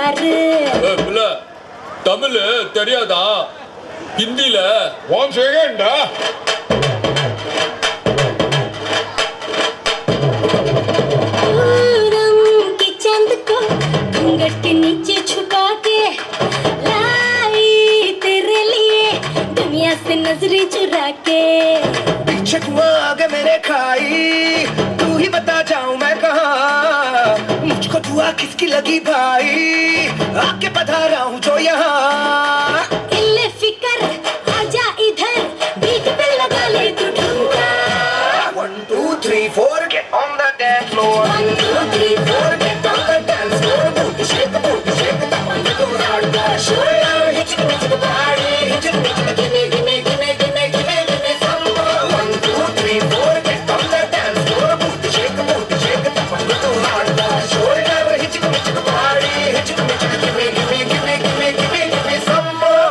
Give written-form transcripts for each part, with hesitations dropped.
பாரு. தமிழ் தெரியாதா? ஹிந்தில ஒன் செகண்டா. की चंद को घूंघट के नीचे छुपा के लाई तेरे लिए दुनिया से नजरें चुरा के. पीछे हुआ आगे मेरे खाई, तू ही बता जाऊं मैं कहाँ. मुझको दुआ किसकी लगी भाई, आके पधारा हूँ जो यहाँ. इल्ले फिकर आजा इधर, बीट पे लगा ले तू ठुमका. 1 2 3 4 get on the dance floor. 1 2 3 4 Get on the dance floor. Booty shake, that one little hard guy. Show ya, hit the body, hit it, give me, give me, give me, give me, give me, give me some more. 1 2 3 4 get on the dance floor. Booty shake, that one little hard guy. Show ya, hit the body, hit it, give me, give me, give me, give me, give me, give me some more.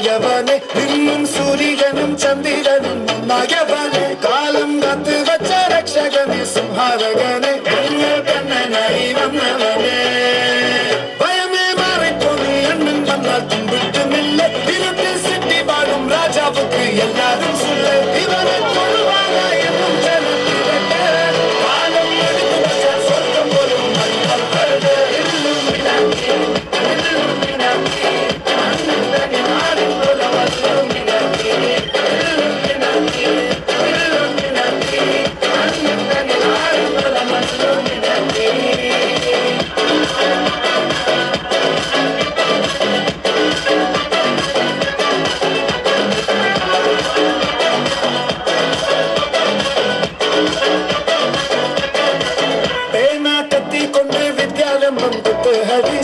യവനെ നിന്നും സൂര്യനും ചന്ദ്രനും ഒന്നായവനെ കാലം കാത്ത് വച്ച രക്ഷകനെ സംഹാരകനെ കണ്ണനായി വന്നവനെ ഭയമേ മാറിപ്പോയി എണ്ണൻ വന്നാൽ തുമ്പിട്ടുമില്ല ദിനത്തിൽ സിറ്റി പാടും രാജാവുക്ക് എല്ലാരും സുല്ല ഇവനെ തൊഴുവാന എന്നും ജനത്തിരട്ടെ കാലം എടുത്തു വച്ച സ്വർഗം പോലും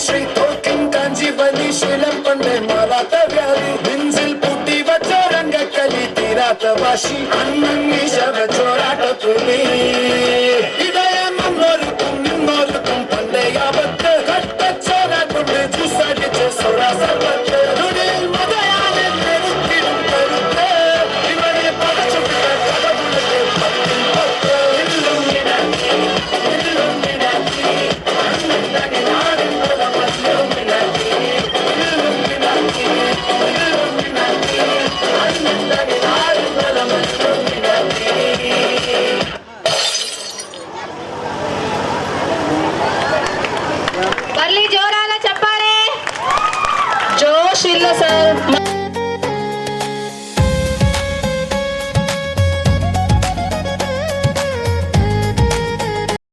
ശ്രീ തോക്കിൻ കാഞ്ചീവലി ശീലം പണ്ടേ മാറാത്ത വ്യാധി നെഞ്ചിൽ പൂട്ടി വച്ച രംഗക്കലി തീരാത്ത വാശി അണ്ണൻ ശവ ചോരാട്ടത്തുള്ളി ഇടയം മുന്നോർക്കും നിന്നോർക്കും പണ്ടേ ആപത്ത് കട്ടച്ചോരാട്ടുണ്ട് ജ്യൂസടിച്ച് സോഡാ സർവത്ത് നുടിയിൽ മതയാലെ നെരുക്കിടും കരുത്ത് ഇവരെ പടച്ചുവിട്ട കടവുള്ളേ പത്തിൽ പത്ത് ಬರ್ಲಿ ಜೋರಾದ ಚಪ್ಪಾಳೆ. ಜೋಶ್ ಇಲ್ಲ ಸರ್.